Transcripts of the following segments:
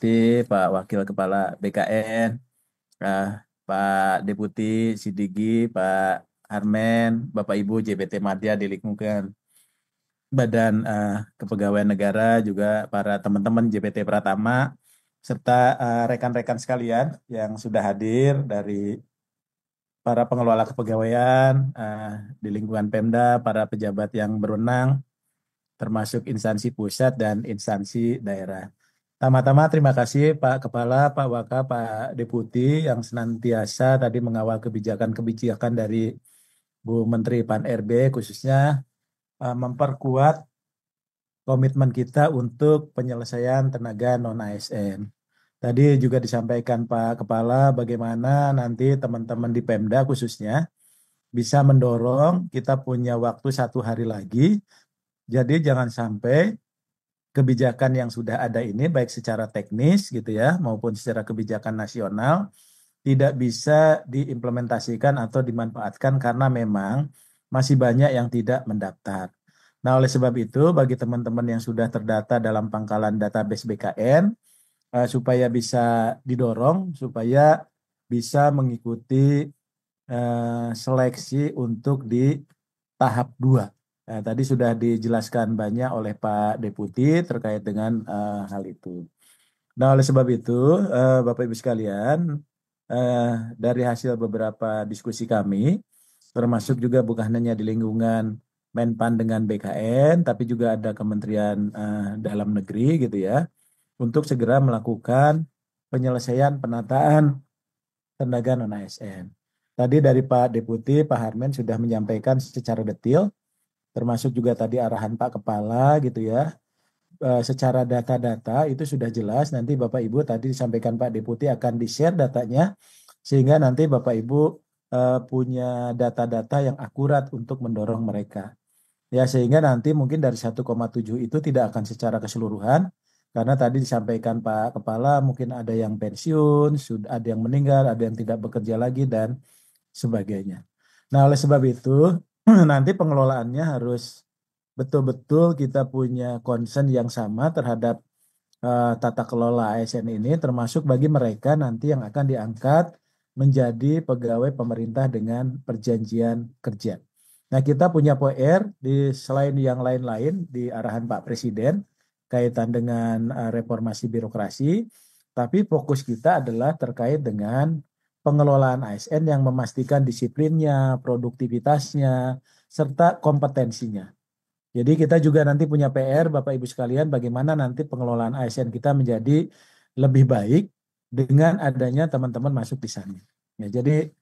Bupati, Pak Wakil Kepala BKN, eh, Pak Deputi Sidigi, Pak Harmen, Bapak Ibu JPT Madya di lingkungan Badan Kepegawaian Negara, juga para teman-teman JPT Pratama, serta rekan-rekan sekalian yang sudah hadir dari para pengelola kepegawaian di lingkungan Pemda, para pejabat yang berwenang, termasuk instansi pusat dan instansi daerah. Tama-tama terima kasih Pak Kepala, Pak Waka, Pak Deputi yang senantiasa tadi mengawal kebijakan-kebijakan dari Bu Menteri Pan RB, khususnya memperkuat komitmen kita untuk penyelesaian tenaga non-ASN. Tadi juga disampaikan Pak Kepala bagaimana nanti teman-teman di Pemda khususnya bisa mendorong kita punya waktu 1 hari lagi. Jadi jangan sampai kebijakan yang sudah ada ini baik secara teknis gitu ya maupun secara kebijakan nasional tidak bisa diimplementasikan atau dimanfaatkan karena memang masih banyak yang tidak mendaftar. Nah, oleh sebab itu bagi teman-teman yang sudah terdata dalam pangkalan database BKN supaya bisa didorong supaya bisa mengikuti seleksi untuk di tahap 2. Nah, tadi sudah dijelaskan banyak oleh Pak Deputi terkait dengan hal itu. Nah, oleh sebab itu, Bapak Ibu sekalian, eh, dari hasil beberapa diskusi kami, termasuk juga bukan hanya di lingkungan Menpan dengan BKN, tapi juga ada Kementerian Dalam Negeri gitu ya, untuk segera melakukan penyelesaian penataan tenaga non-ASN. Tadi dari Pak Deputi, Pak Harmen sudah menyampaikan secara detail, termasuk juga tadi arahan Pak Kepala gitu ya. Secara data-data itu sudah jelas, nanti Bapak Ibu tadi disampaikan Pak Deputi akan di-share datanya, sehingga nanti Bapak Ibu punya data-data yang akurat untuk mendorong mereka. Ya, sehingga nanti mungkin dari 1,7 itu tidak akan secara keseluruhan, karena tadi disampaikan Pak Kepala mungkin ada yang pensiun, sudah ada yang meninggal, ada yang tidak bekerja lagi, dan sebagainya. Nah, oleh sebab itu, nanti pengelolaannya harus betul-betul kita punya concern yang sama terhadap tata kelola ASN ini, termasuk bagi mereka nanti yang akan diangkat menjadi pegawai pemerintah dengan perjanjian kerja. Nah, kita punya PR di selain yang lain-lain di arahan Pak Presiden kaitan dengan reformasi birokrasi, tapi fokus kita adalah terkait dengan pengelolaan ASN yang memastikan disiplinnya, produktivitasnya, serta kompetensinya. Jadi kita juga nanti punya PR, Bapak Ibu sekalian, bagaimana nanti pengelolaan ASN kita menjadi lebih baik dengan adanya teman-teman masuk di sana. Ya, jadi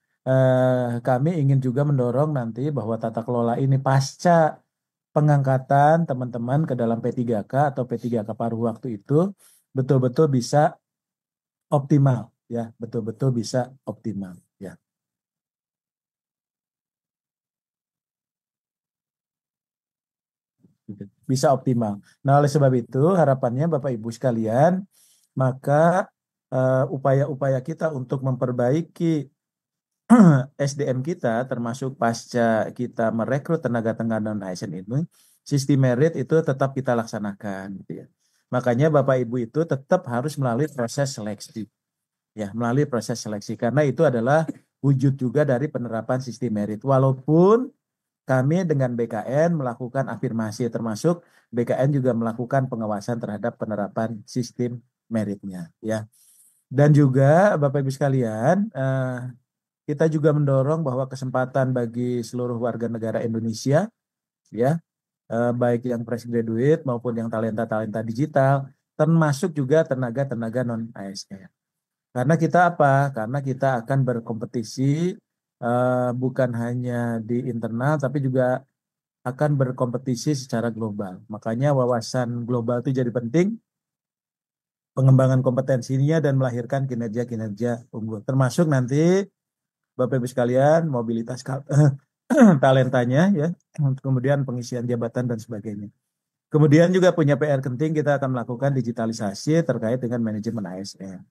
kami ingin juga mendorong nanti bahwa tata kelola ini pasca pengangkatan teman-teman ke dalam P3K atau P3K paruh waktu itu betul-betul bisa optimal, ya, betul-betul bisa optimal, ya. Gitu. Bisa optimal. Nah, oleh sebab itu harapannya Bapak Ibu sekalian, maka upaya-upaya kita untuk memperbaiki SDM kita termasuk pasca kita merekrut tenaga-tenaga non-ASN ini, sistem merit itu tetap kita laksanakan gitu ya. Makanya Bapak Ibu itu tetap harus melalui proses seleksi. Ya, melalui proses seleksi karena itu adalah wujud juga dari penerapan sistem merit. Walaupun kami dengan BKN melakukan afirmasi termasuk BKN juga melakukan pengawasan terhadap penerapan sistem meritnya ya. Dan juga Bapak Ibu sekalian, kita juga mendorong bahwa kesempatan bagi seluruh warga negara Indonesia ya, baik yang fresh graduate maupun yang talenta-talenta digital, termasuk juga tenaga-tenaga non ASN. Karena kita apa? Karena kita akan berkompetisi bukan hanya di internal tapi juga akan berkompetisi secara global. Makanya wawasan global itu jadi penting, pengembangan kompetensinya dan melahirkan kinerja-kinerja unggul. Termasuk nanti Bapak Ibu sekalian mobilitas talentanya ya, kemudian pengisian jabatan dan sebagainya. Kemudian juga punya PR penting kita akan melakukan digitalisasi terkait dengan manajemen ASN.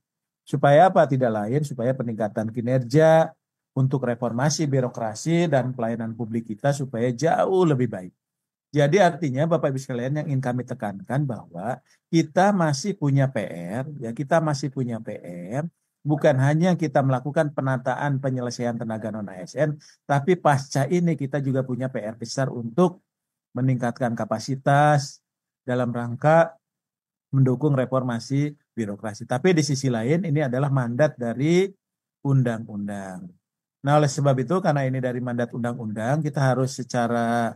Supaya apa? Tidak lain supaya peningkatan kinerja untuk reformasi birokrasi dan pelayanan publik kita supaya jauh lebih baik. Jadi artinya Bapak Ibu sekalian yang ingin kami tekankan bahwa kita masih punya PR, ya kita masih punya PR, bukan hanya kita melakukan penataan penyelesaian tenaga non ASN, tapi pasca ini kita juga punya PR besar untuk meningkatkan kapasitas dalam rangka mendukung reformasi birokrasi. Tapi di sisi lain ini adalah mandat dari undang-undang. Nah, oleh sebab itu karena ini dari mandat undang-undang, kita harus secara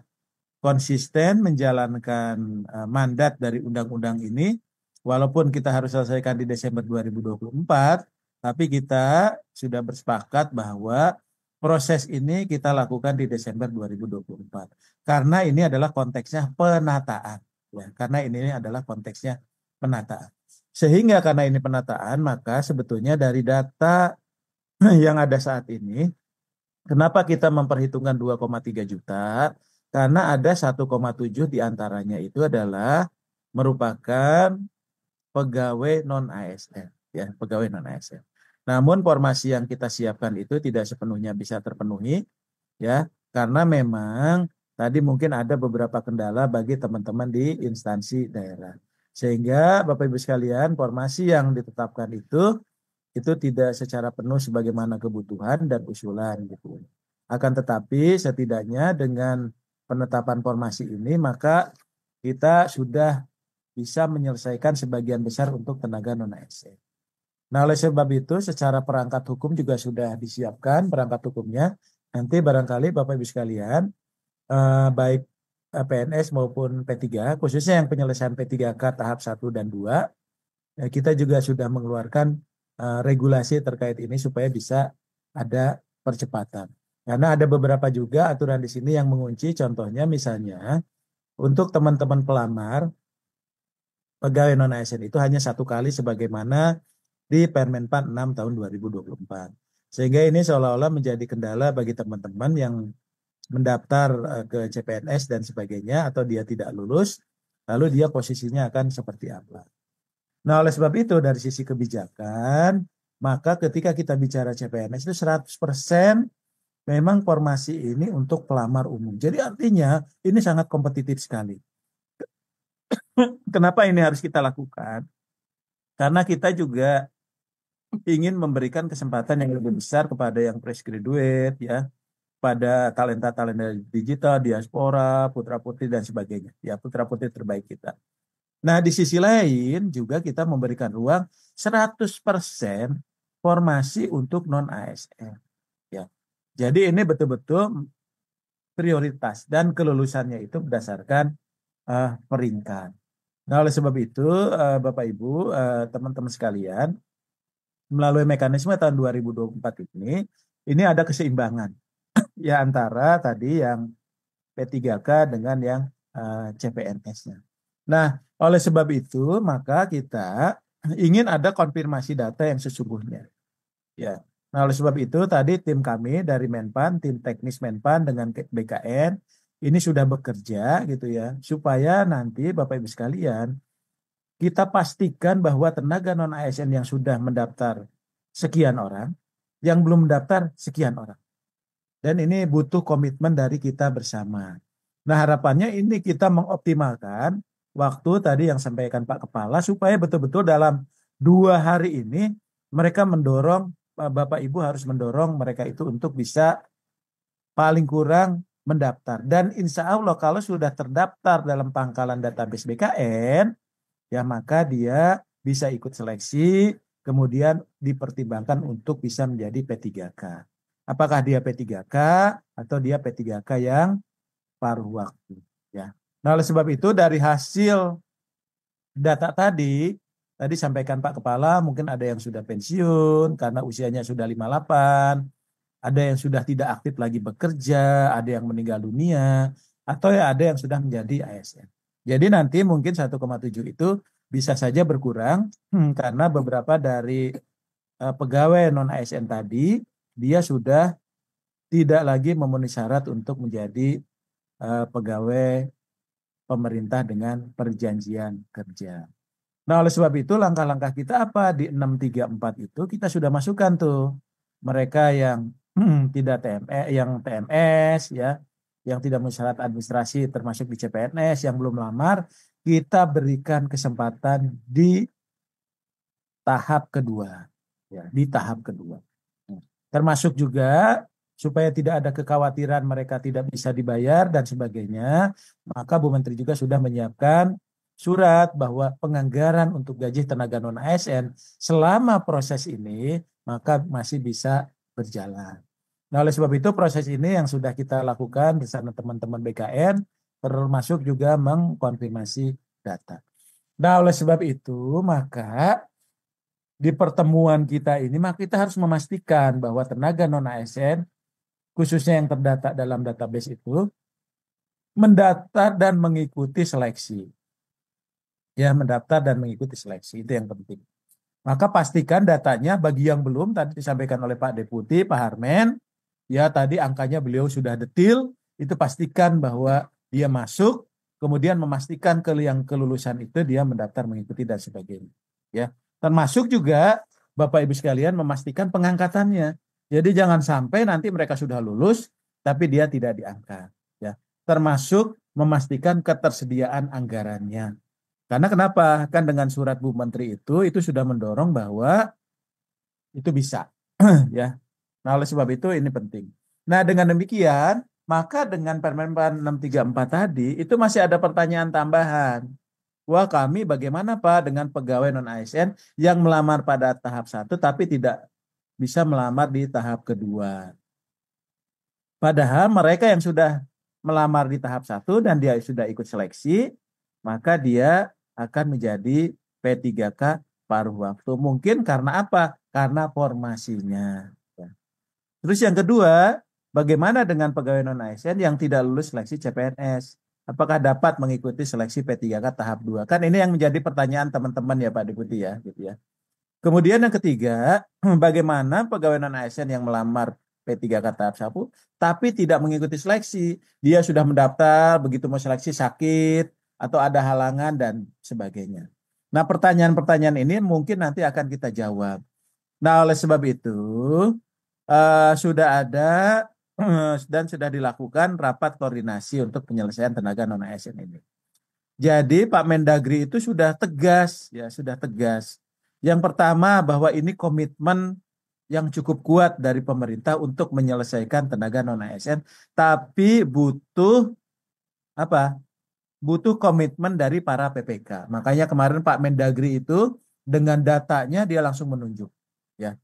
konsisten menjalankan mandat dari undang-undang ini, walaupun kita harus selesaikan di Desember 2024, tapi kita sudah bersepakat bahwa proses ini kita lakukan di Desember 2024. Karena ini adalah konteksnya penataan. Ya, karena ini adalah konteksnya penataan. Sehingga karena ini penataan, maka sebetulnya dari data yang ada saat ini, kenapa kita memperhitungkan 2,3 juta? Karena ada 1,7 diantaranya itu adalah merupakan pegawai non ASN, ya pegawai non ASN. Namun formasi yang kita siapkan itu tidak sepenuhnya bisa terpenuhi, ya karena memang tadi mungkin ada beberapa kendala bagi teman-teman di instansi daerah. Sehingga Bapak Ibu sekalian, formasi yang ditetapkan itu tidak secara penuh sebagaimana kebutuhan dan usulan gitu. Akan tetapi setidaknya dengan penetapan formasi ini maka kita sudah bisa menyelesaikan sebagian besar untuk tenaga non ASN. Nah, oleh sebab itu secara perangkat hukum juga sudah disiapkan perangkat hukumnya. Nanti barangkali Bapak Ibu sekalian, baik PNS maupun P3, khususnya yang penyelesaian P3K tahap 1 dan 2, kita juga sudah mengeluarkan regulasi terkait ini supaya bisa ada percepatan. Karena ada beberapa juga aturan di sini yang mengunci, contohnya misalnya untuk teman-teman pelamar pegawai non ASN itu hanya 1 kali sebagaimana di Permenpan 6 tahun 2024. Sehingga ini seolah-olah menjadi kendala bagi teman-teman yang mendaftar ke CPNS dan sebagainya atau dia tidak lulus, lalu dia posisinya akan seperti apa. Nah, oleh sebab itu dari sisi kebijakan, maka ketika kita bicara CPNS itu 100% memang formasi ini untuk pelamar umum. Jadi artinya ini sangat kompetitif sekali. Kenapa ini harus kita lakukan? Karena kita juga ingin memberikan kesempatan yang lebih besar kepada yang fresh graduate, ya, pada talenta-talenta digital, diaspora, putra-putri dan sebagainya. Ya, putra-putri terbaik kita. Nah, di sisi lain juga kita memberikan ruang 100% formasi untuk non ASN. Ya. Jadi ini betul-betul prioritas dan kelulusannya itu berdasarkan peringkat. Nah, oleh sebab itu Bapak Ibu, teman-teman sekalian, melalui mekanisme tahun 2024 ini ada keseimbangan ya antara tadi yang P3K dengan yang CPNS-nya. Nah, oleh sebab itu maka kita ingin ada konfirmasi data yang sesungguhnya. Ya. Nah, oleh sebab itu tadi tim kami dari Menpan, tim teknis Menpan dengan BKN ini sudah bekerja gitu ya, supaya nanti Bapak Ibu sekalian kita pastikan bahwa tenaga non ASN yang sudah mendaftar sekian orang, yang belum mendaftar sekian orang. Dan ini butuh komitmen dari kita bersama. Nah, harapannya ini kita mengoptimalkan waktu tadi yang sampaikan Pak Kepala supaya betul-betul dalam 2 hari ini mereka mendorong, Bapak Ibu harus mendorong mereka itu untuk bisa paling kurang mendaftar. Dan insya Allah kalau sudah terdaftar dalam pangkalan database BKN, ya maka dia bisa ikut seleksi, kemudian dipertimbangkan untuk bisa menjadi P3K. Apakah dia P3K atau dia P3K yang paruh waktu, ya. Nah, oleh sebab itu dari hasil data tadi sampaikan Pak Kepala, mungkin ada yang sudah pensiun karena usianya sudah 58, ada yang sudah tidak aktif lagi bekerja, ada yang meninggal dunia, atau ya ada yang sudah menjadi ASN. Jadi nanti mungkin 1,7 itu bisa saja berkurang karena beberapa dari pegawai non ASN tadi dia sudah tidak lagi memenuhi syarat untuk menjadi pegawai pemerintah dengan perjanjian kerja. Nah, oleh sebab itu langkah-langkah kita apa? Di 634 itu kita sudah masukkan tuh mereka yang tidak TMS, yang TMS ya, yang tidak memenuhi syarat administrasi termasuk di CPNS yang belum melamar, kita berikan kesempatan di tahap kedua. Ya, di tahap kedua. Termasuk juga supaya tidak ada kekhawatiran mereka tidak bisa dibayar dan sebagainya, maka Bu Menteri juga sudah menyiapkan surat bahwa penganggaran untuk gaji tenaga non ASN selama proses ini maka masih bisa berjalan. Nah, oleh sebab itu proses ini yang sudah kita lakukan bersama teman-teman BKN termasuk juga mengkonfirmasi data. Nah, oleh sebab itu maka di pertemuan kita ini maka kita harus memastikan bahwa tenaga non ASN khususnya yang terdata dalam database itu mendaftar dan mengikuti seleksi. Ya, mendaftar dan mengikuti seleksi itu yang penting. Maka pastikan datanya bagi yang belum tadi disampaikan oleh Pak Deputi, Pak Harmen, ya tadi angkanya beliau sudah detil, itu pastikan bahwa dia masuk, kemudian memastikan yang kelulusan itu dia mendaftar mengikuti dan sebagainya. Ya, termasuk juga Bapak Ibu sekalian memastikan pengangkatannya. Jadi jangan sampai nanti mereka sudah lulus tapi dia tidak diangkat. Ya, termasuk memastikan ketersediaan anggarannya. Karena kenapa? Kan dengan surat Bu Menteri itu sudah mendorong bahwa itu bisa. Ya. Nah, oleh sebab itu ini penting. Nah, dengan demikian, maka dengan Permen 634 tadi, itu masih ada pertanyaan tambahan. Wah, kami bagaimana Pak dengan pegawai non-ASN yang melamar pada tahap 1 tapi tidak bisa melamar di tahap kedua. Padahal mereka yang sudah melamar di tahap 1 dan dia sudah ikut seleksi, maka dia akan menjadi P3K paruh waktu. Mungkin karena apa? Karena formasinya. Ya. Terus yang kedua, bagaimana dengan pegawai non-ASN yang tidak lulus seleksi CPNS? Apakah dapat mengikuti seleksi P3K tahap 2? Kan ini yang menjadi pertanyaan teman-teman ya Pak Deputi ya, gitu ya. Kemudian yang ketiga, bagaimana pegawai non-ASN yang melamar P3K tahap 1 tapi tidak mengikuti seleksi? Dia sudah mendaftar, begitu mau seleksi sakit atau ada halangan dan sebagainya. Nah, pertanyaan-pertanyaan ini mungkin nanti akan kita jawab. Nah, oleh sebab itu sudah ada dan sudah dilakukan rapat koordinasi untuk penyelesaian tenaga non-ASN ini. Jadi Pak Mendagri itu sudah tegas, ya sudah tegas. Yang pertama bahwa ini komitmen yang cukup kuat dari pemerintah untuk menyelesaikan tenaga non ASN, tapi butuh apa? Butuh komitmen dari para PPK. Makanya kemarin Pak Mendagri itu dengan datanya dia langsung menunjuk, ya.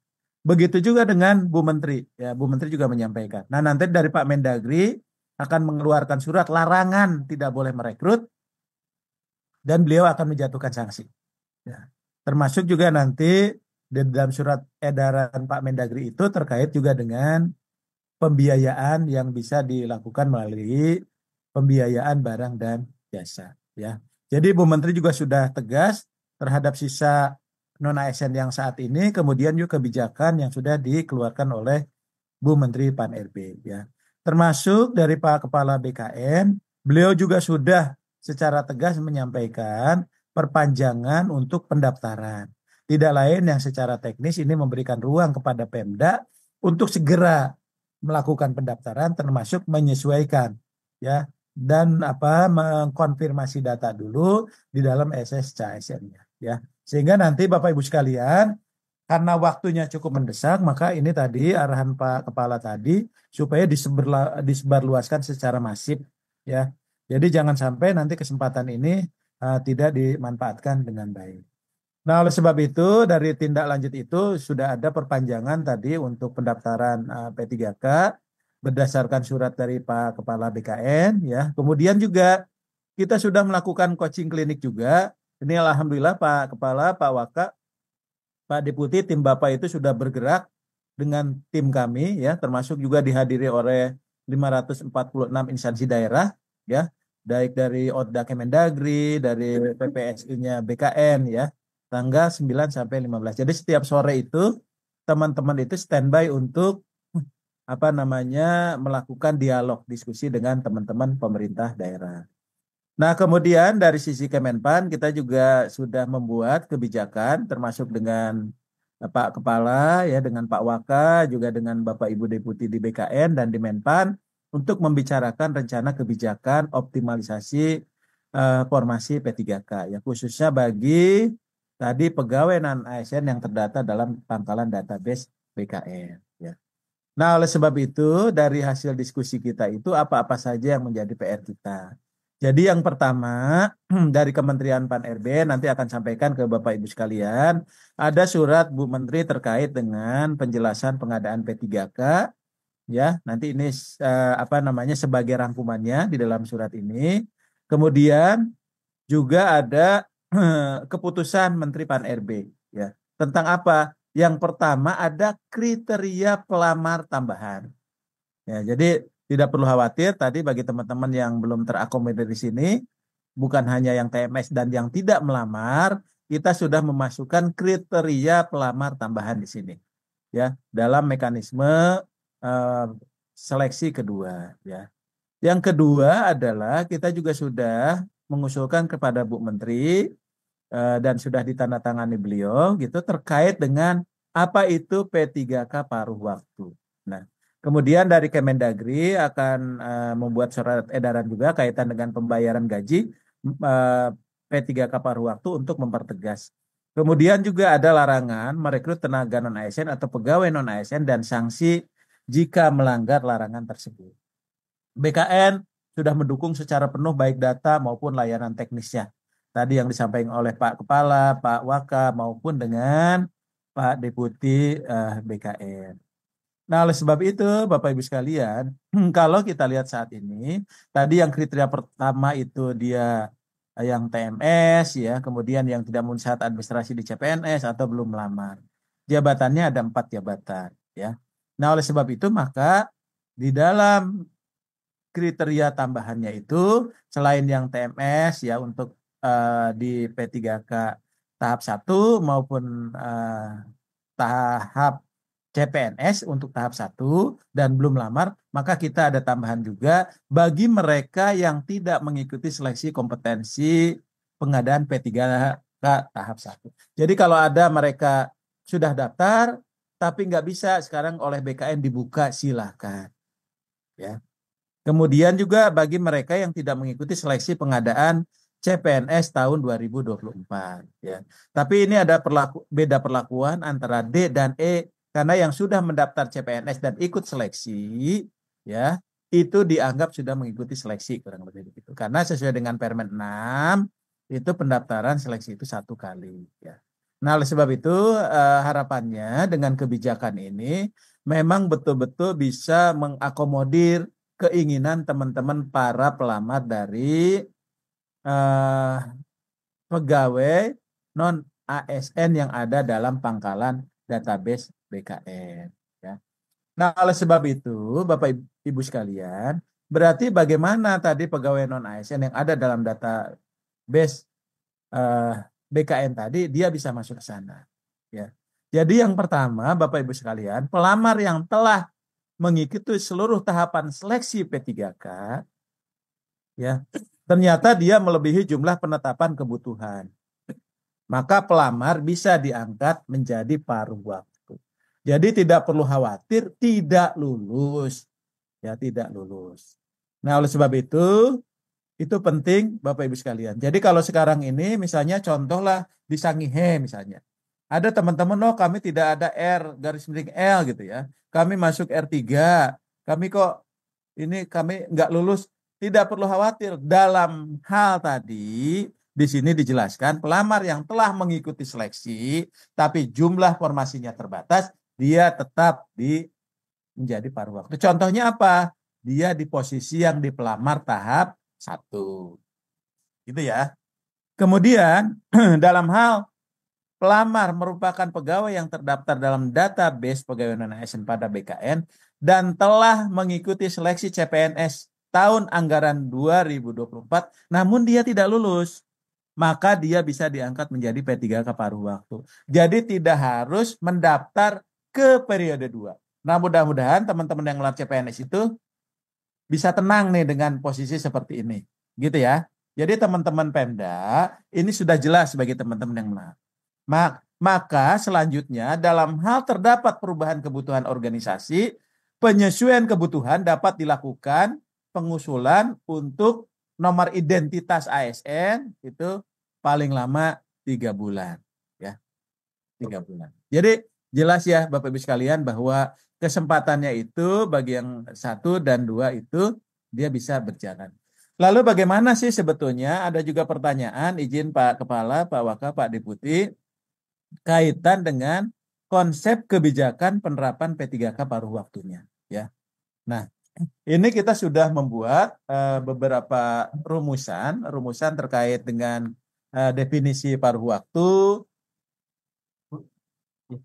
Begitu juga dengan Bu Menteri, ya Bu Menteri juga menyampaikan. Nah nanti dari Pak Mendagri akan mengeluarkan surat larangan tidak boleh merekrut dan beliau akan menjatuhkan sanksi. Ya. Termasuk juga nanti di dalam surat edaran Pak Mendagri itu terkait juga dengan pembiayaan yang bisa dilakukan melalui pembiayaan barang dan jasa. Ya. Jadi Bu Menteri juga sudah tegas terhadap sisa non ASN yang saat ini, kemudian juga kebijakan yang sudah dikeluarkan oleh Bu Menteri Pan-RB. Ya. Termasuk dari Pak Kepala BKN, beliau juga sudah secara tegas menyampaikan perpanjangan untuk pendaftaran. Tidak lain yang secara teknis ini memberikan ruang kepada Pemda untuk segera melakukan pendaftaran termasuk menyesuaikan ya dan mengkonfirmasi data dulu di dalam SSCASN-nya ya. Sehingga nanti Bapak Ibu sekalian karena waktunya cukup mendesak maka ini tadi arahan Pak Kepala tadi supaya disebarluaskan secara masif ya. Jadi jangan sampai nanti kesempatan ini tidak dimanfaatkan dengan baik. Nah, oleh sebab itu dari tindak lanjut itu sudah ada perpanjangan tadi untuk pendaftaran P3K berdasarkan surat dari Pak Kepala BKN ya. Kemudian juga kita sudah melakukan coaching klinik juga. Ini alhamdulillah Pak Kepala, Pak Waka, Pak Deputi, tim Bapak itu sudah bergerak dengan tim kami ya, termasuk juga dihadiri oleh 546 instansi daerah ya, baik dari ODA Kemendagri, dari PPSI-nya BKN ya, tanggal 9 sampai 15. Jadi setiap sore itu teman-teman itu standby untuk melakukan dialog diskusi dengan teman-teman pemerintah daerah. Nah, kemudian dari sisi Kemenpan kita juga sudah membuat kebijakan termasuk dengan Pak Kepala ya dengan Pak Waka juga dengan Bapak Ibu Deputi di BKN dan di Menpan untuk membicarakan rencana kebijakan optimalisasi formasi P3K ya, khususnya bagi tadi pegawai non ASN yang terdata dalam pangkalan database BKN ya. Nah, oleh sebab itu dari hasil diskusi kita itu apa-apa saja yang menjadi PR kita. Jadi yang pertama dari Kementerian Pan-RB nanti akan sampaikan ke Bapak Ibu sekalian, ada surat Bu Menteri terkait dengan penjelasan pengadaan P3K ya. Nanti ini apa namanya sebagai rangkumannya di dalam surat ini. Kemudian juga ada keputusan Menteri Pan-RB ya. Tentang apa? Yang pertama ada kriteria pelamar tambahan. Ya, jadi tidak perlu khawatir tadi bagi teman-teman yang belum terakomodir di sini, bukan hanya yang TMS dan yang tidak melamar, kita sudah memasukkan kriteria pelamar tambahan di sini. Ya, dalam mekanisme eh, seleksi kedua ya. Yang kedua adalah kita juga sudah mengusulkan kepada Bu Menteri dan sudah ditandatangani beliau gitu terkait dengan apa itu P3K paruh waktu. Nah, kemudian dari Kemendagri akan membuat surat edaran juga kaitan dengan pembayaran gaji P3K paruh waktu untuk mempertegas. Kemudian juga ada larangan merekrut tenaga non-ASN atau pegawai non-ASN dan sanksi jika melanggar larangan tersebut. BKN sudah mendukung secara penuh baik data maupun layanan teknisnya. Tadi yang disampaikan oleh Pak Kepala, Pak Waka maupun dengan Pak Deputi BKN. Nah, oleh sebab itu, Bapak Ibu sekalian, kalau kita lihat saat ini, tadi yang kriteria pertama itu dia yang TMS, ya, kemudian yang tidak memenuhi syarat administrasi di CPNS atau belum melamar. Jabatannya ada 4 jabatan, ya. Nah, oleh sebab itu maka di dalam kriteria tambahannya itu selain yang TMS ya untuk di P3K tahap 1 maupun tahap CPNS untuk tahap 1 dan belum lamar, maka kita ada tambahan juga bagi mereka yang tidak mengikuti seleksi kompetensi pengadaan P3K tahap 1. Jadi kalau ada mereka sudah daftar tapi nggak bisa sekarang oleh BKN dibuka, silakan ya. Kemudian juga bagi mereka yang tidak mengikuti seleksi pengadaan CPNS tahun 2024 ya. Tapi ini ada beda perlakuan antara D dan E karena yang sudah mendaftar CPNS dan ikut seleksi ya, itu dianggap sudah mengikuti seleksi kurang lebih begitu. Karena sesuai dengan Permen 6 itu pendaftaran seleksi itu 1 kali ya. Nah, oleh sebab itu harapannya dengan kebijakan ini memang betul-betul bisa mengakomodir keinginan teman-teman para pelamar dari pegawai non ASN yang ada dalam pangkalan database BKN. Ya. Nah, oleh sebab itu, Bapak Ibu sekalian, berarti bagaimana tadi pegawai non ASN yang ada dalam database BKN tadi, dia bisa masuk ke sana. Ya. Jadi yang pertama, Bapak Ibu sekalian, pelamar yang telah mengikuti seluruh tahapan seleksi P3K, ya, ternyata dia melebihi jumlah penetapan kebutuhan. Maka pelamar bisa diangkat menjadi paruh waktu. Jadi tidak perlu khawatir tidak lulus. Ya, tidak lulus. Nah, oleh sebab itu penting Bapak Ibu sekalian. Jadi kalau sekarang ini misalnya contohlah di Sangihe misalnya. Ada teman-teman, oh kami tidak ada R garis miring L gitu ya. Kami masuk R3. Kami kok ini kami nggak lulus. Tidak perlu khawatir. Dalam hal tadi di sini dijelaskan pelamar yang telah mengikuti seleksi tapi jumlah formasinya terbatas, dia tetap menjadi paruh waktu. Contohnya apa? Dia di posisi yang di pelamar tahap 1. Gitu ya. Kemudian dalam hal pelamar merupakan pegawai yang terdaftar dalam database pegawai non-ASN pada BKN dan telah mengikuti seleksi CPNS tahun anggaran 2024, namun dia tidak lulus, maka dia bisa diangkat menjadi P3K paruh waktu. Jadi tidak harus mendaftar ke periode 2. Nah, mudah-mudahan teman-teman yang melamar CPNS itu bisa tenang nih dengan posisi seperti ini. Gitu ya. Jadi teman-teman Pemda, ini sudah jelas bagi teman-teman yang melamar. Maka selanjutnya dalam hal terdapat perubahan kebutuhan organisasi, penyesuaian kebutuhan dapat dilakukan pengusulan untuk nomor identitas ASN itu paling lama 3 bulan, ya, 3 bulan. Jadi jelas ya Bapak Ibu sekalian bahwa kesempatannya itu bagi yang 1 dan 2 itu dia bisa berjalan. Lalu bagaimana sih sebetulnya? Ada juga pertanyaan, izin Pak Kepala, Pak Waka, Pak Deputi, kaitan dengan konsep kebijakan penerapan P3K paruh waktunya, ya. Nah, ini kita sudah membuat beberapa rumusan terkait dengan definisi paruh waktu.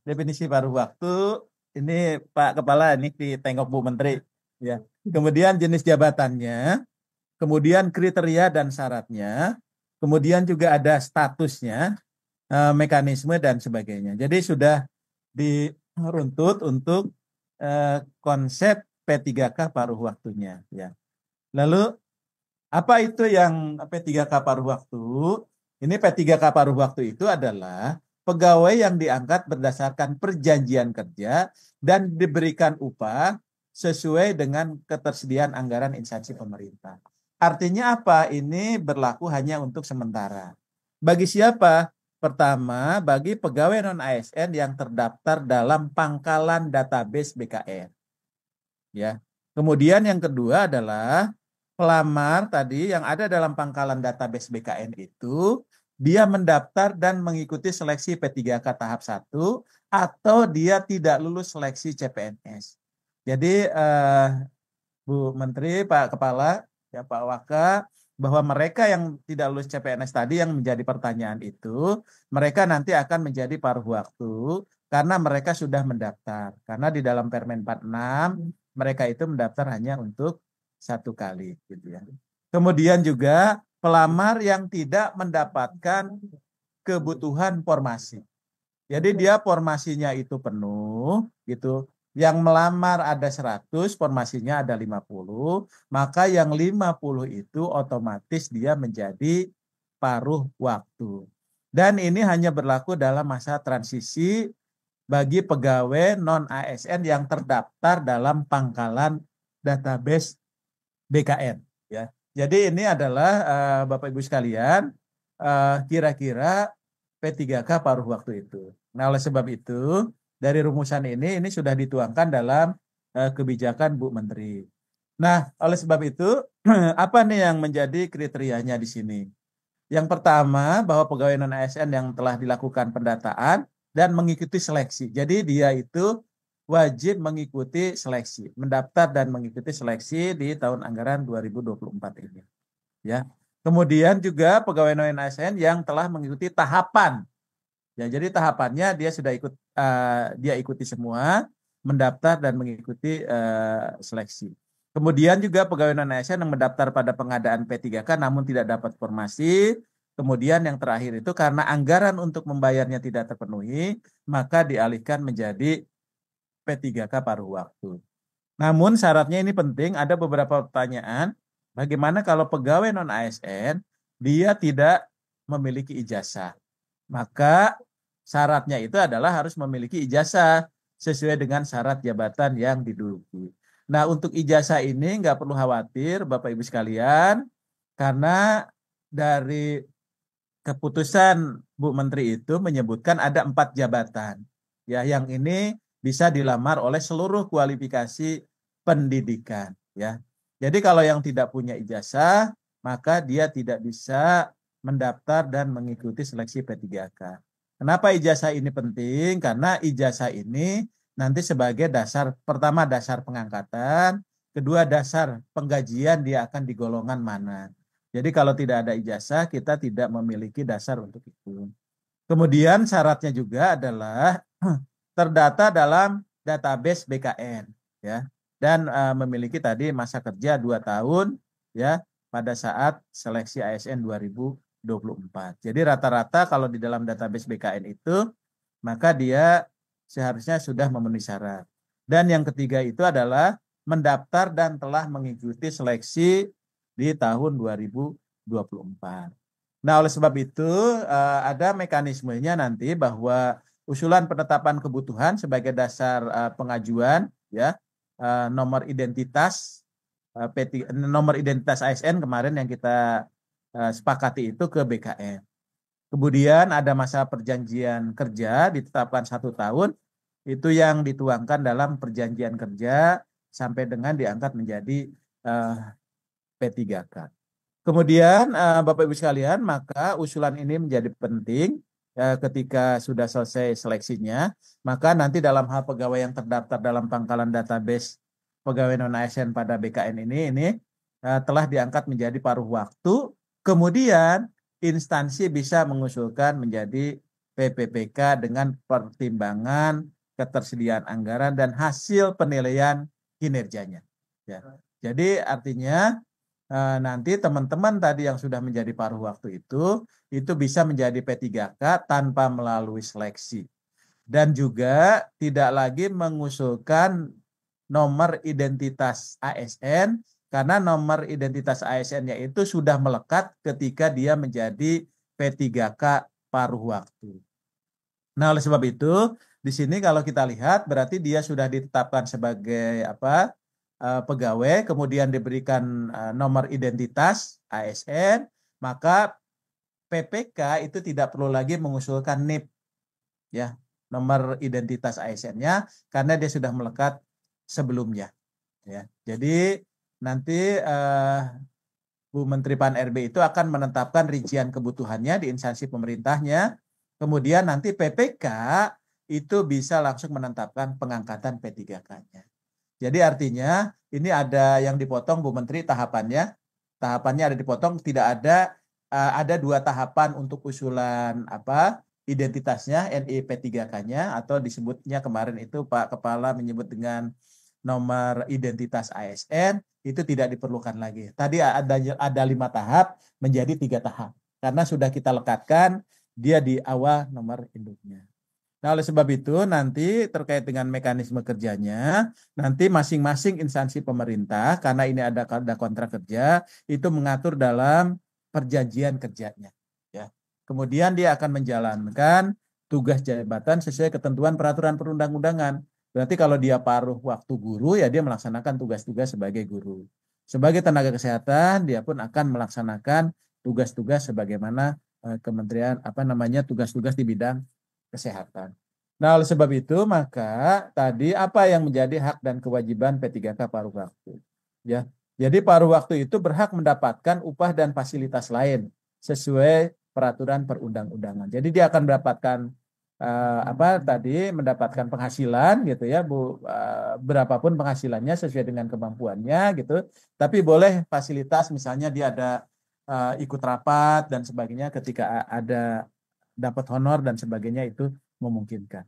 Definisi paruh waktu ini Pak Kepala ini ditengok Bu Menteri, ya. Kemudian jenis jabatannya, kemudian kriteria dan syaratnya, kemudian juga ada statusnya, mekanisme dan sebagainya. Jadi sudah diruntut untuk konsep P3K paruh waktunya, ya. Lalu apa itu yang P3K paruh waktu? Ini P3K paruh waktu itu adalah pegawai yang diangkat berdasarkan perjanjian kerja dan diberikan upah sesuai dengan ketersediaan anggaran instansi pemerintah. Artinya apa? Ini berlaku hanya untuk sementara. Bagi siapa? Pertama, bagi pegawai non-ASN yang terdaftar dalam pangkalan database BKN. Ya. Kemudian yang kedua adalah pelamar tadi yang ada dalam pangkalan database BKN itu dia mendaftar dan mengikuti seleksi P3K tahap 1 atau dia tidak lulus seleksi CPNS. Jadi Bu Menteri, Pak Kepala, ya Pak Waka, bahwa mereka yang tidak lulus CPNS tadi yang menjadi pertanyaan itu, mereka nanti akan menjadi paruh waktu karena mereka sudah mendaftar. Karena di dalam Permen 46 mereka itu mendaftar hanya untuk 1 kali, gitu ya. Kemudian juga pelamar yang tidak mendapatkan kebutuhan formasi. Jadi dia formasinya itu penuh, gitu. Yang melamar ada 100, formasinya ada 50, maka yang 50 itu otomatis dia menjadi paruh waktu. Dan ini hanya berlaku dalam masa transisi bagi pegawai non-ASN yang terdaftar dalam pangkalan database BKN, ya. Jadi ini adalah Bapak Ibu sekalian, kira-kira P3K paruh waktu itu. Nah, oleh sebab itu, dari rumusan ini sudah dituangkan dalam kebijakan Bu Menteri. Nah, oleh sebab itu, apa nih yang menjadi kriterianya di sini? Yang pertama, bahwa pegawai non-ASN yang telah dilakukan pendataan dan mengikuti seleksi. Jadi dia itu wajib mengikuti seleksi, mendaftar dan mengikuti seleksi di tahun anggaran 2024 ini. Ya. Kemudian juga pegawai non-ASN yang telah mengikuti tahapan. Ya, jadi tahapannya dia sudah dia ikuti semua, mendaftar dan mengikuti seleksi. Kemudian juga pegawai non-ASN yang mendaftar pada pengadaan P3K namun tidak dapat formasi. Kemudian yang terakhir itu karena anggaran untuk membayarnya tidak terpenuhi, maka dialihkan menjadi P3K paruh waktu. Namun syaratnya ini penting, ada beberapa pertanyaan. Bagaimana kalau pegawai non-ASN dia tidak memiliki ijazah? Maka syaratnya itu adalah harus memiliki ijazah sesuai dengan syarat jabatan yang diduduki. Nah, untuk ijazah ini nggak perlu khawatir Bapak Ibu sekalian, karena dari keputusan Bu Menteri itu menyebutkan ada 4 jabatan. Ya, yang ini bisa dilamar oleh seluruh kualifikasi pendidikan. Ya, jadi kalau yang tidak punya ijazah, maka dia tidak bisa mendaftar dan mengikuti seleksi P3K. Kenapa ijazah ini penting? Karena ijazah ini nanti sebagai dasar, pertama dasar pengangkatan, kedua dasar penggajian dia akan di golongan mana. Jadi kalau tidak ada ijazah, kita tidak memiliki dasar untuk itu. Kemudian syaratnya juga adalah terdata dalam database BKN, ya, dan memiliki tadi masa kerja 2 tahun, ya, pada saat seleksi ASN 2024. Jadi rata-rata kalau di dalam database BKN itu, maka dia seharusnya sudah memenuhi syarat. Dan yang ketiga itu adalah mendaftar dan telah mengikuti seleksi di tahun 2024. Nah, oleh sebab itu ada mekanismenya nanti bahwa usulan penetapan kebutuhan sebagai dasar pengajuan, ya, nomor identitas nomor identitas ASN kemarin yang kita sepakati itu ke BKN. Kemudian ada masa perjanjian kerja ditetapkan 1 tahun, itu yang dituangkan dalam perjanjian kerja sampai dengan diangkat menjadi P3K. Kemudian Bapak Ibu sekalian, maka usulan ini menjadi penting ketika sudah selesai seleksinya, maka nanti dalam hal pegawai yang terdaftar dalam pangkalan database pegawai non ASN pada BKN ini telah diangkat menjadi paruh waktu, kemudian instansi bisa mengusulkan menjadi PPPK dengan pertimbangan ketersediaan anggaran dan hasil penilaian kinerjanya. Ya. Jadi artinya nanti teman-teman tadi yang sudah menjadi paruh waktu itu bisa menjadi P3K tanpa melalui seleksi. Dan juga tidak lagi mengusulkan nomor identitas ASN, karena nomor identitas ASN-nya itu sudah melekat ketika dia menjadi P3K paruh waktu. Nah, oleh sebab itu, di sini kalau kita lihat berarti dia sudah ditetapkan sebagai pegawai, kemudian diberikan nomor identitas ASN, maka PPK itu tidak perlu lagi mengusulkan NIP, ya, nomor identitas ASN-nya, karena dia sudah melekat sebelumnya. Ya, jadi nanti Bu Menteri Pan-RB itu akan menetapkan rincian kebutuhannya di instansi pemerintahnya, kemudian nanti PPK itu bisa langsung menetapkan pengangkatan P3K-nya. Jadi artinya ini ada yang dipotong Bu Menteri tahapannya ada dipotong, tidak ada 2 tahapan untuk usulan identitasnya NIP 3K-nya, atau disebutnya kemarin itu Pak Kepala menyebut dengan nomor identitas ASN, itu tidak diperlukan lagi. Tadi ada 5 tahap menjadi 3 tahap karena sudah kita lekatkan dia di awal nomor induknya. Nah, oleh sebab itu nanti terkait dengan mekanisme kerjanya, nanti masing-masing instansi pemerintah, karena ini ada kontrak kerja, itu mengatur dalam perjanjian kerjanya. Ya. Kemudian dia akan menjalankan tugas jabatan sesuai ketentuan peraturan perundang-undangan. Berarti kalau dia paruh waktu guru, ya dia melaksanakan tugas-tugas sebagai guru. Sebagai tenaga kesehatan, dia pun akan melaksanakan tugas-tugas sebagaimana kementerian tugas-tugas di bidang kesehatan. Nah, oleh sebab itu maka tadi apa yang menjadi hak dan kewajiban P3K paruh waktu? Ya. Jadi paruh waktu itu berhak mendapatkan upah dan fasilitas lain sesuai peraturan perundang-undangan. Jadi dia akan mendapatkan mendapatkan penghasilan gitu ya, Bu, berapapun penghasilannya sesuai dengan kemampuannya gitu. Tapi boleh fasilitas, misalnya dia ada ikut rapat dan sebagainya ketika ada dapat honor dan sebagainya, itu memungkinkan.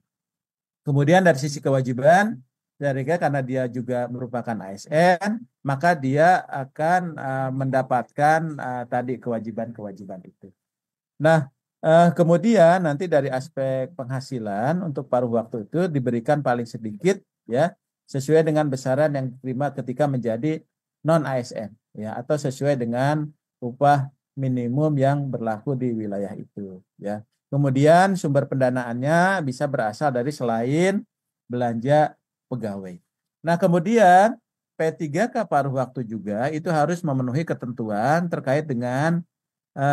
Kemudian dari sisi kewajiban, karena dia juga merupakan ASN, maka dia akan mendapatkan tadi kewajiban-kewajiban itu. Nah, kemudian nanti dari aspek penghasilan untuk paruh waktu itu diberikan paling sedikit, ya, sesuai dengan besaran yang diterima ketika menjadi non ASN, ya, atau sesuai dengan upah minimum yang berlaku di wilayah itu, ya. Kemudian sumber pendanaannya bisa berasal dari selain belanja pegawai. Nah, kemudian P3K paruh waktu juga itu harus memenuhi ketentuan terkait dengan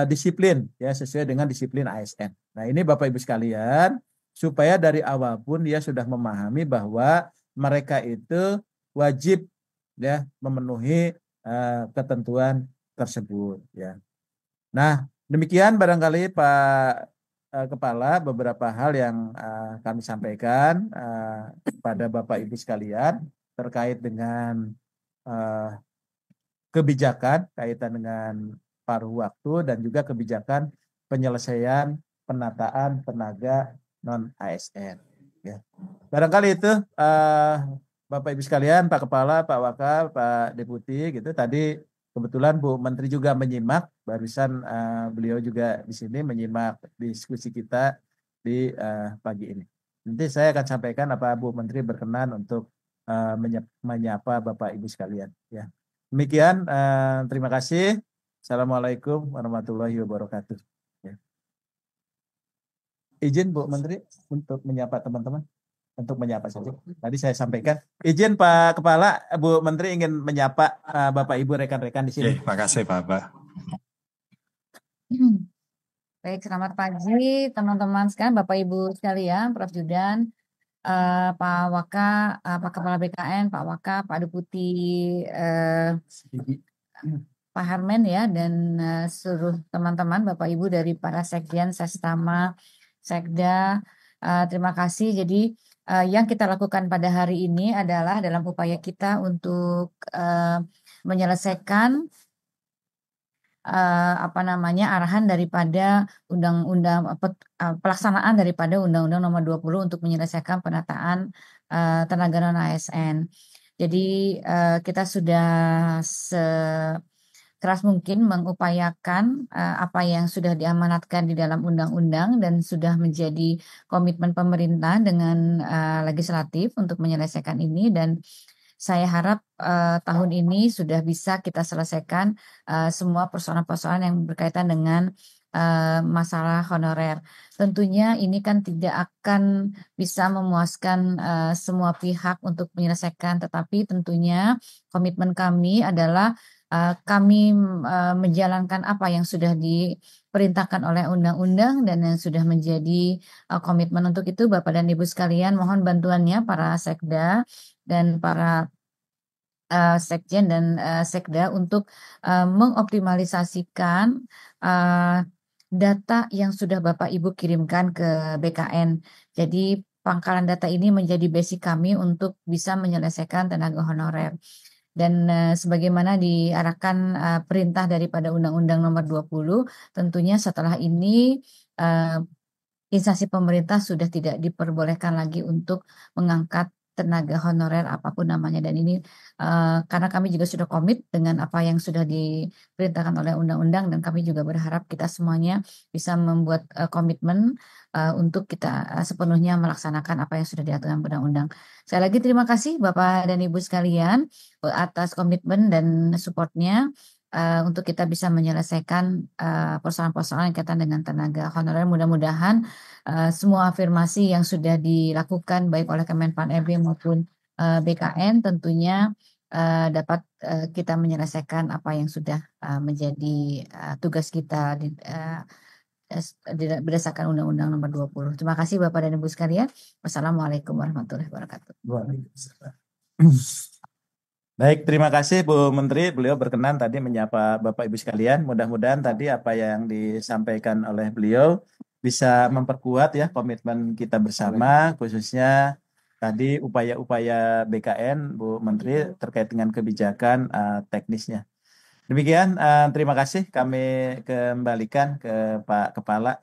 disiplin, ya, sesuai dengan disiplin ASN. Nah, ini Bapak Ibu sekalian, supaya dari awal pun dia sudah memahami bahwa mereka itu wajib, ya, memenuhi ketentuan tersebut, ya. Nah, demikian barangkali Pak Kepala beberapa hal yang kami sampaikan kepada Bapak Ibu sekalian terkait dengan kebijakan kaitan dengan paruh waktu dan juga kebijakan penyelesaian penataan tenaga non ASN. Ya. Barangkali itu Bapak Ibu sekalian, Pak Kepala, Pak Wakil, Pak Deputi, gitu. Tadi kebetulan Bu Menteri juga menyimak, barusan beliau juga di sini menyimak diskusi kita di pagi ini. Nanti saya akan sampaikan apa Bu Menteri berkenan untuk menyapa Bapak Ibu sekalian. Ya. Demikian, terima kasih. Assalamualaikum warahmatullahi wabarakatuh. Ya. Izin Bu Menteri untuk menyapa teman-teman. untuk menyapa saja. Tadi saya sampaikan. Izin Pak Kepala, Bu Menteri ingin menyapa Bapak Ibu rekan-rekan di sini. Makasih Bapak. Baik, selamat pagi teman-teman sekalian, Bapak Ibu sekalian, Prof. Judan, Pak Waka, Pak Kepala BKN, Pak Waka, Pak Deputi, Pak Harmen ya, dan seluruh teman-teman, Bapak Ibu dari para Sekjen, Sestama, Sekda, terima kasih. Jadi yang kita lakukan pada hari ini adalah dalam upaya kita untuk menyelesaikan arahan daripada undang-undang pelaksanaan daripada Undang-Undang Nomor 20 untuk menyelesaikan penataan tenaga non ASN. Jadi kita sudah sekeras mungkin mengupayakan apa yang sudah diamanatkan di dalam undang-undang dan sudah menjadi komitmen pemerintah dengan legislatif untuk menyelesaikan ini, dan saya harap tahun ini sudah bisa kita selesaikan semua persoalan-persoalan yang berkaitan dengan masalah honorer. Tentunya ini kan tidak akan bisa memuaskan semua pihak untuk menyelesaikan, tetapi tentunya komitmen kami adalah kami menjalankan apa yang sudah diperintahkan oleh undang-undang dan yang sudah menjadi komitmen. Untuk itu Bapak dan Ibu sekalian, mohon bantuannya para sekda dan para sekjen dan sekda untuk mengoptimalisasikan data yang sudah Bapak Ibu kirimkan ke BKN. Jadi pangkalan data ini menjadi basic kami untuk bisa menyelesaikan tenaga honorer. Dan sebagaimana diarahkan perintah daripada Undang-Undang Nomor 20, tentunya setelah ini instansi pemerintah sudah tidak diperbolehkan lagi untuk mengangkat tenaga honorer apapun namanya, dan ini karena kami juga sudah komit dengan apa yang sudah diperintahkan oleh undang-undang, dan kami juga berharap kita semuanya bisa membuat komitmen untuk kita sepenuhnya melaksanakan apa yang sudah diatur dalam undang-undang. Saya lagi terima kasih Bapak dan Ibu sekalian atas komitmen dan supportnya untuk kita bisa menyelesaikan persoalan-persoalan yang kaitan dengan tenaga honorer. Mudah-mudahan semua afirmasi yang sudah dilakukan baik oleh Kemenpan RB maupun BKN tentunya dapat kita menyelesaikan apa yang sudah menjadi tugas kita berdasarkan Undang-Undang Nomor 20. Terima kasih Bapak dan Ibu sekalian. Wassalamualaikum warahmatullahi wabarakatuh. Baik, terima kasih Bu Menteri. Beliau berkenan tadi menyapa Bapak Ibu sekalian. Mudah-mudahan tadi apa yang disampaikan oleh beliau bisa memperkuat ya komitmen kita bersama, khususnya tadi upaya-upaya BKN Bu Menteri terkait dengan kebijakan teknisnya. Demikian, terima kasih. Kami kembalikan ke Pak Kepala.